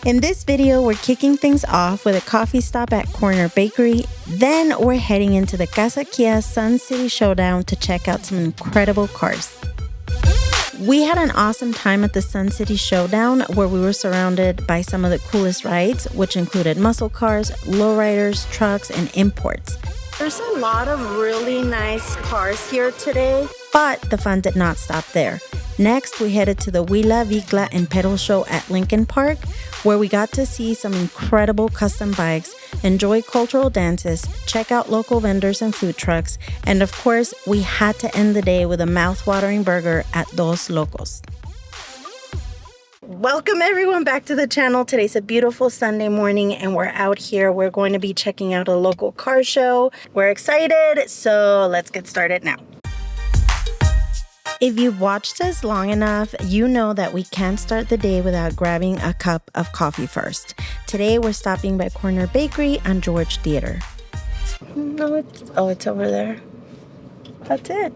In this video, we're kicking things off with a coffee stop at Corner Bakery. Then we're heading into the Casa Kia Sun City Showdown to check out some incredible cars. We had an awesome time at the Sun City Showdown where we were surrounded by some of the coolest rides, which included muscle cars, lowriders, trucks, and imports. There's a lot of really nice cars here today, but the fun did not stop there. Next, we headed to the Huila, Vicla, and Pedal Show at Lincoln Park, where we got to see some incredible custom bikes, enjoy cultural dances, check out local vendors and food trucks, and of course, we had to end the day with a mouth-watering burger at Dos Locos. Welcome everyone back to the channel. Today's a beautiful Sunday morning and we're out here. We're going to be checking out a local car show. We're excited, so let's get started now. If you've watched us long enough, you know that we can't start the day without grabbing a cup of coffee first. Today, we're stopping by Corner Bakery on George Theater. No, it's over there. That's it.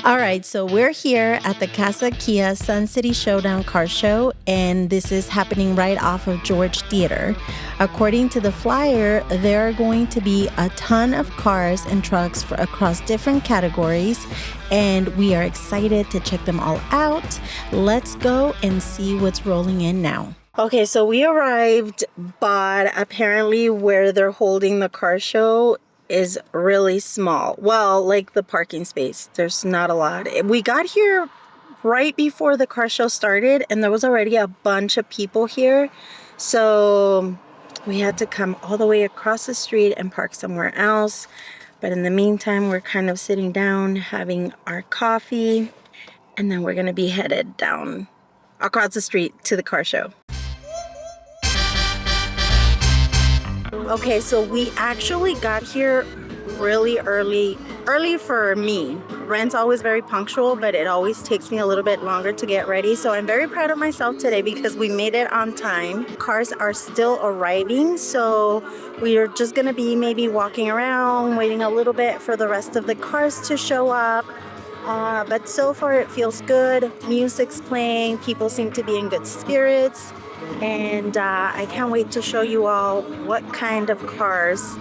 All right, so we're here at the Casa Kia Sun City Showdown car show, and this is happening right off of George Theater. According to the flyer, there are going to be a ton of cars and trucks across different categories, and we are excited to check them all out. Let's go and see what's rolling in now. Okay, so we arrived, but apparently where they're holding the car show is really small. Well, like the parking space, there's not a lot. We got here right before the car show started and there was already a bunch of people here, so we had to come all the way across the street and park somewhere else. But in the meantime, we're kind of sitting down having our coffee, and then we're gonna be headed down across the street to the car show. Okay, so we actually got here really early for me. Ren's always very punctual, but it always takes me a little bit longer to get ready. So I'm very proud of myself today because we made it on time. Cars are still arriving, so we are just gonna be maybe walking around, waiting a little bit for the rest of the cars to show up. But so far it feels good. Music's playing, people seem to be in good spirits. And I can't wait to show you all what kind of cars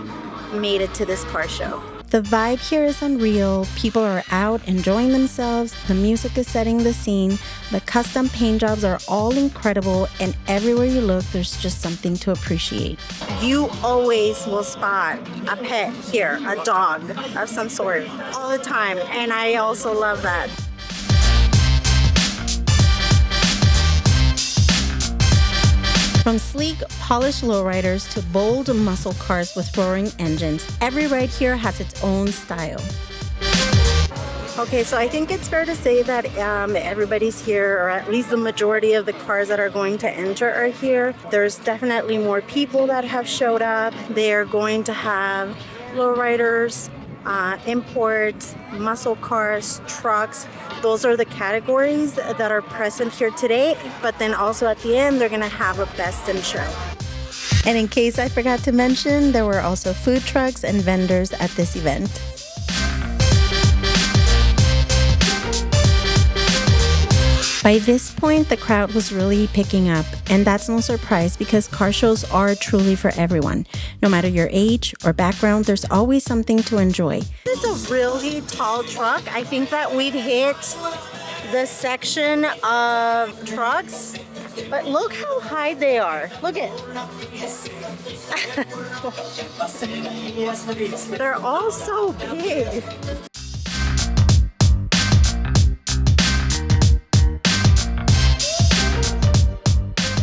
made it to this car show. The vibe here is unreal. People are out enjoying themselves. The music is setting the scene. The custom paint jobs are all incredible, and everywhere you look, there's just something to appreciate. You always will spot a pet here, a dog of some sort, all the time, and I also love that. From sleek, polished lowriders to bold muscle cars with roaring engines, every ride here has its own style. Okay, so I think it's fair to say that everybody's here, or at least the majority of the cars that are going to enter are here. There's definitely more people that have showed up. They're going to have lowriders, imports, muscle cars, trucks. Those are the categories that are present here today, but then also at the end, they're gonna have a best in show. And in case I forgot to mention, there were also food trucks and vendors at this event. By this point, the crowd was really picking up, and that's no surprise because car shows are truly for everyone. No matter your age or background, there's always something to enjoy. This is a really tall truck. I think that we've hit the section of trucks, but look how high they are. Look at they're all so big.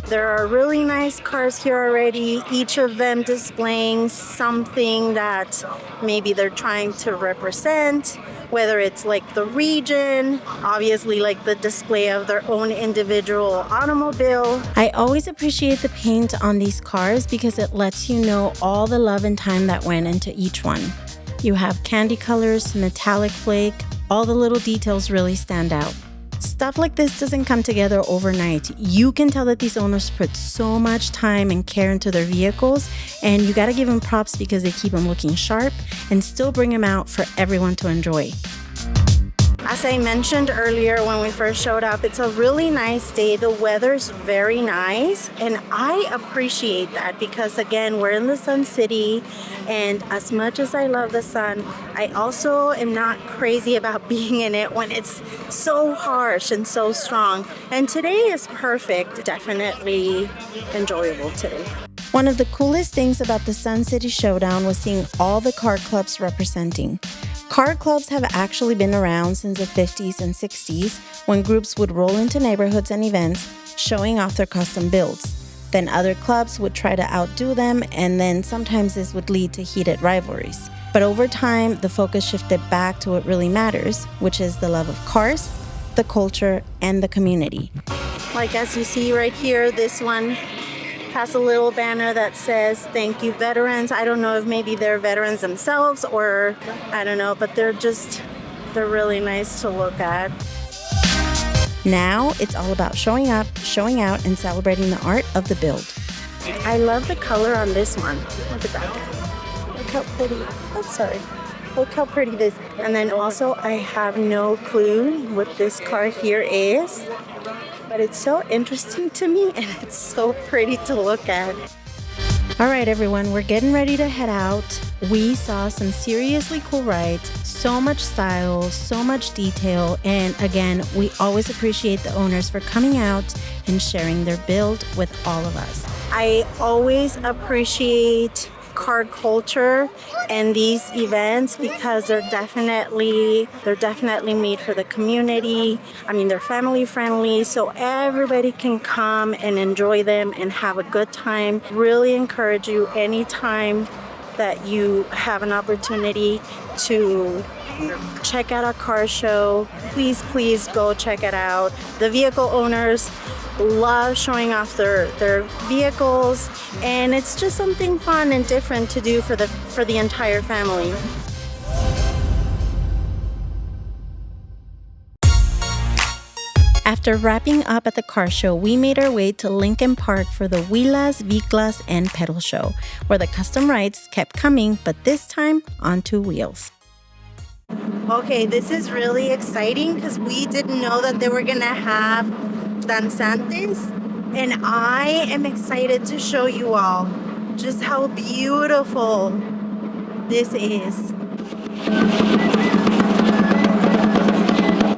There are really nice cars here already, each of them displaying something that maybe they're trying to represent, whether it's like the region, obviously like the display of their own individual automobile. I always appreciate the paint on these cars because it lets you know all the love and time that went into each one. You have candy colors, metallic flake, all the little details really stand out. Stuff like this doesn't come together overnight. You can tell that these owners put so much time and care into their vehicles, and you gotta give them props because they keep them looking sharp and still bring them out for everyone to enjoy. As I mentioned earlier when we first showed up, it's a really nice day. The weather's very nice, and I appreciate that because, again, we're in the Sun City, and as much as I love the sun, I also am not crazy about being in it when it's so harsh and so strong. And today is perfect. Definitely enjoyable today. One of the coolest things about the Sun City Showdown was seeing all the car clubs representing. Car clubs have actually been around since the 50s and 60s when groups would roll into neighborhoods and events showing off their custom builds. Then other clubs would try to outdo them, and then sometimes this would lead to heated rivalries. But over time, the focus shifted back to what really matters, which is the love of cars, the culture, and the community. Like as you see right here, this one has a little banner that says, "Thank you, veterans." I don't know if maybe they're veterans themselves or I don't know, but they're really nice to look at. Now it's all about showing up, showing out, and celebrating the art of the build. I love the color on this one. Look at that. Look how pretty. I'm sorry. Look how pretty this. And then also I have no clue what this car here is. But it's so interesting to me and it's so pretty to look at. All right, everyone, we're getting ready to head out. We saw some seriously cool rides, so much style, so much detail. And again, we always appreciate the owners for coming out and sharing their build with all of us. I always appreciate car culture and these events because they're definitely made for the community. I mean, they're family friendly, so everybody can come and enjoy them and have a good time. Really encourage you anytime that you have an opportunity to check out a car show, please go check it out. The vehicle owners love showing off their vehicles, and it's just something fun and different to do for the entire family. After wrapping up at the car show, we made our way to Lincoln Park for the Wheelas, Viklas, and Pedal Show, where the custom rides kept coming, but this time on 2 wheels. Okay, this is really exciting because we didn't know that they were gonna have danzantes, and I am excited to show you all just how beautiful this is.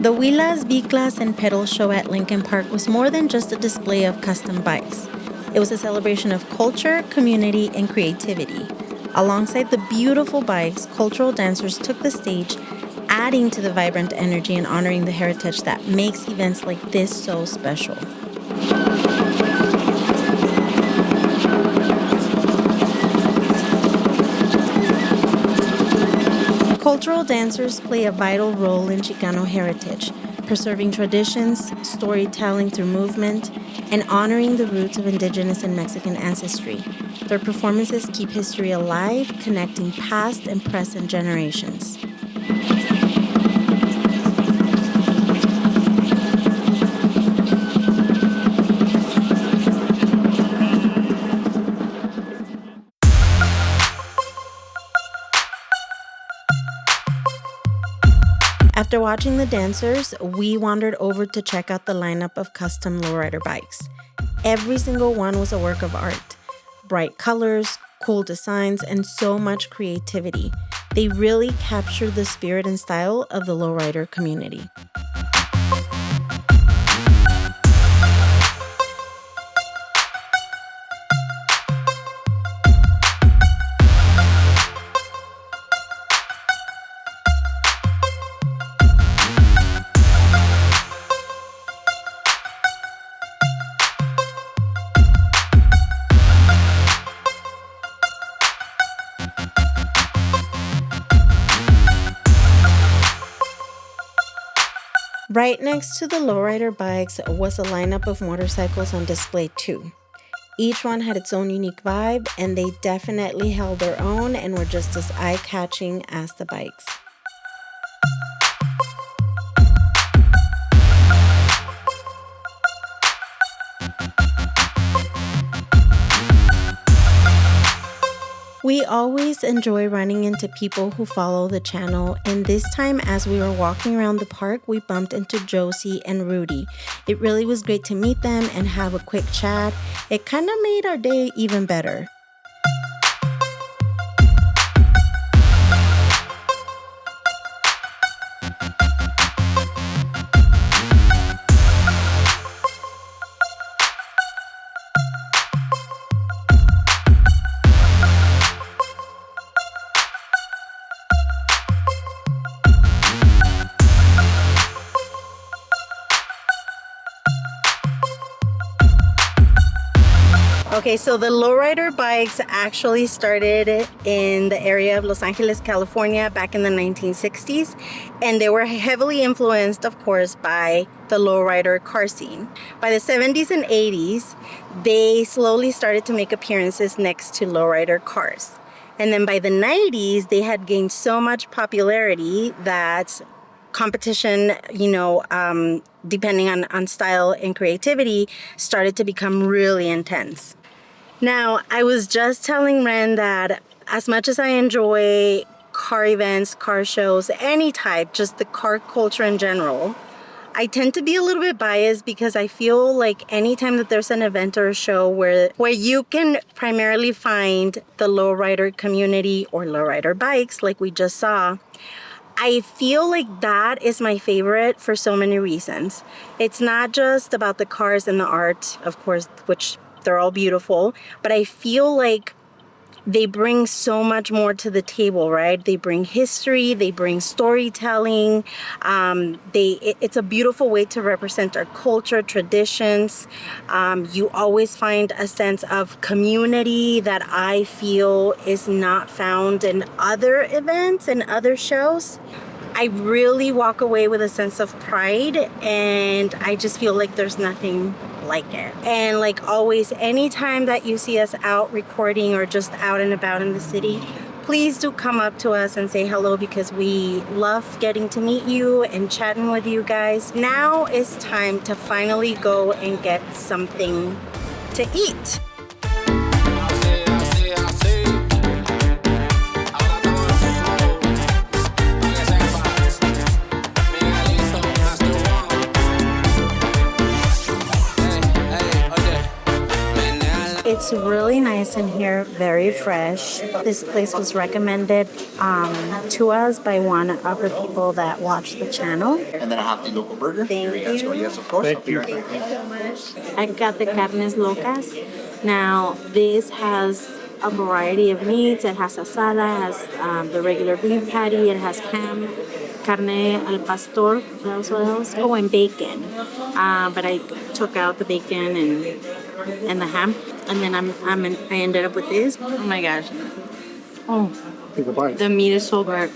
The Wheelas, Viklas, and Pedal Show at Lincoln Park was more than just a display of custom bikes. It was a celebration of culture, community, and creativity. Alongside the beautiful bikes, cultural dancers took the stage, adding to the vibrant energy and honoring the heritage that makes events like this so special. Cultural dancers play a vital role in Chicano heritage, preserving traditions, storytelling through movement, and honoring the roots of indigenous and Mexican ancestry. Their performances keep history alive, connecting past and present generations. After watching the dancers, we wandered over to check out the lineup of custom lowrider bikes. Every single one was a work of art. Bright colors, cool designs, and so much creativity. They really captured the spirit and style of the lowrider community. Right next to the lowrider bikes was a lineup of motorcycles on display too. Each one had its own unique vibe, and they definitely held their own and were just as eye-catching as the bikes. We always enjoy running into people who follow the channel, and this time as we were walking around the park, we bumped into Josie and Rudy. It really was great to meet them and have a quick chat. It kind of made our day even better. Okay, so the lowrider bikes actually started in the area of Los Angeles, California back in the 1960s, and they were heavily influenced, of course, by the lowrider car scene. By the 70s and 80s, they slowly started to make appearances next to lowrider cars. And then by the 90s, they had gained so much popularity that competition, depending on style and creativity, started to become really intense. Now, I was just telling Ren that as much as I enjoy car events, car shows, any type, just the car culture in general, I tend to be a little bit biased because I feel like anytime that there's an event or a show where you can primarily find the lowrider community or lowrider bikes like we just saw, I feel like that is my favorite for so many reasons. It's not just about the cars and the art, of course, which they're all beautiful, but I feel like they bring so much more to the table, right? They bring history, they bring storytelling. It's a beautiful way to represent our culture, traditions. You always find a sense of community that I feel is not found in other events and other shows. I really walk away with a sense of pride, and I just feel like there's nothing like it. And like always, anytime that you see us out recording or just out and about in the city, please do come up to us and say hello, because we love getting to meet you and chatting with you guys. Now it's time to finally go and get something to eat. It's really nice in here, very fresh. This place was recommended to us by one of the people that watch the channel. And then I have the local burger. Thank you. Yes, of course. Thank you so much. I got the carnes locas. Now, this has a variety of meats. It has asada, it has the regular beef patty, it has ham, carne al pastor, and bacon. But I took out the bacon and the ham, and then I ended up with this. Oh my gosh! Oh, the meat is so good.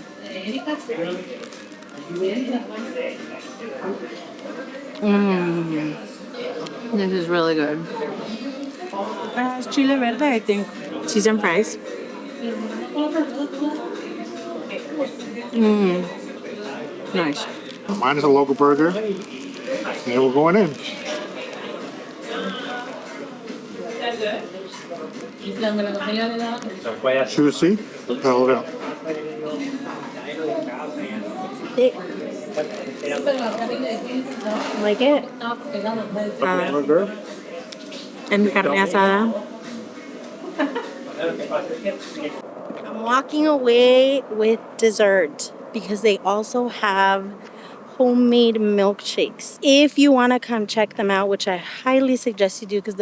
This is really good. It has chile verde, I think. Cheese and fries. Nice. Mine is a local burger. And we're going in. Juicy. Hold it up. Like it? Burger. And carne asada. I'm walking away with dessert because they also have homemade milkshakes. If you want to come check them out, which I highly suggest you do, because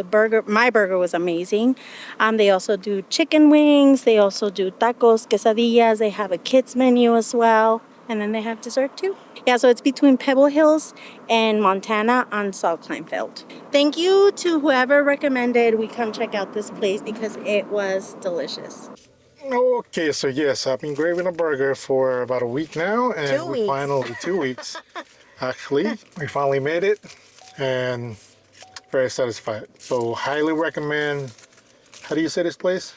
my burger was amazing. They also do chicken wings. They also do tacos, quesadillas. They have a kids menu as well. And then they have dessert too. Yeah, so it's between Pebble Hills and Montana on Saul Kleinfeld. Thank you to whoever recommended we come check out this place because it was delicious. Okay, so yes, I've been craving a burger for about a week now, and 2 weeks. 2 weeks. Actually, we finally made it, and very satisfied. So highly recommend. How do you say this place?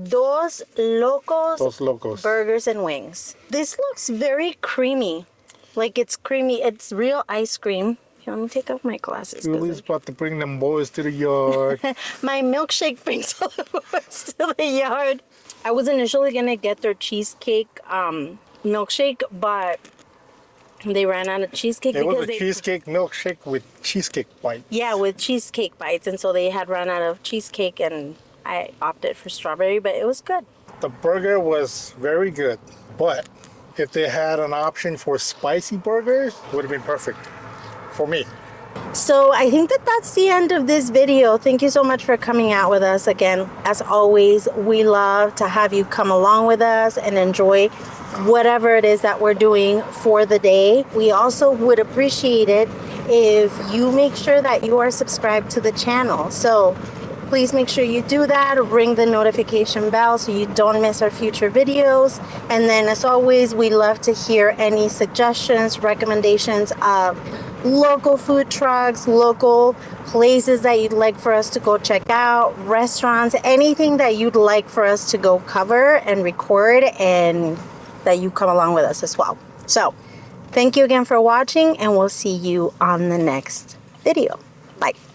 Dos Locos Burgers and Wings. This looks very creamy. Like it's creamy. It's real ice cream. Here, let me take off my glasses. Julie's about to bring them boys to the yard. My milkshake brings all the boys to the yard. I was initially gonna get their cheesecake milkshake, but they ran out of cheesecake It was because a cheesecake milkshake with cheesecake bites. yeah, with cheesecake bites, and so they had run out of cheesecake, and I opted for strawberry, but it was good. The burger was very good, but if they had an option for spicy burgers, it would have been perfect for me. So I think that that's the end of this video. Thank you so much for coming out with us again. As always, we love to have you come along with us and enjoy whatever it is that we're doing for the day. We also would appreciate it if you make sure that you are subscribed to the channel. So please make sure you do that. Ring the notification bell so you don't miss our future videos. And then as always, we love to hear any suggestions, recommendations of local food trucks, local places that you'd like for us to go check out, restaurants, anything that you'd like for us to go cover and record, and that you come along with us as well. So thank you again for watching, and we'll see you on the next video. Bye.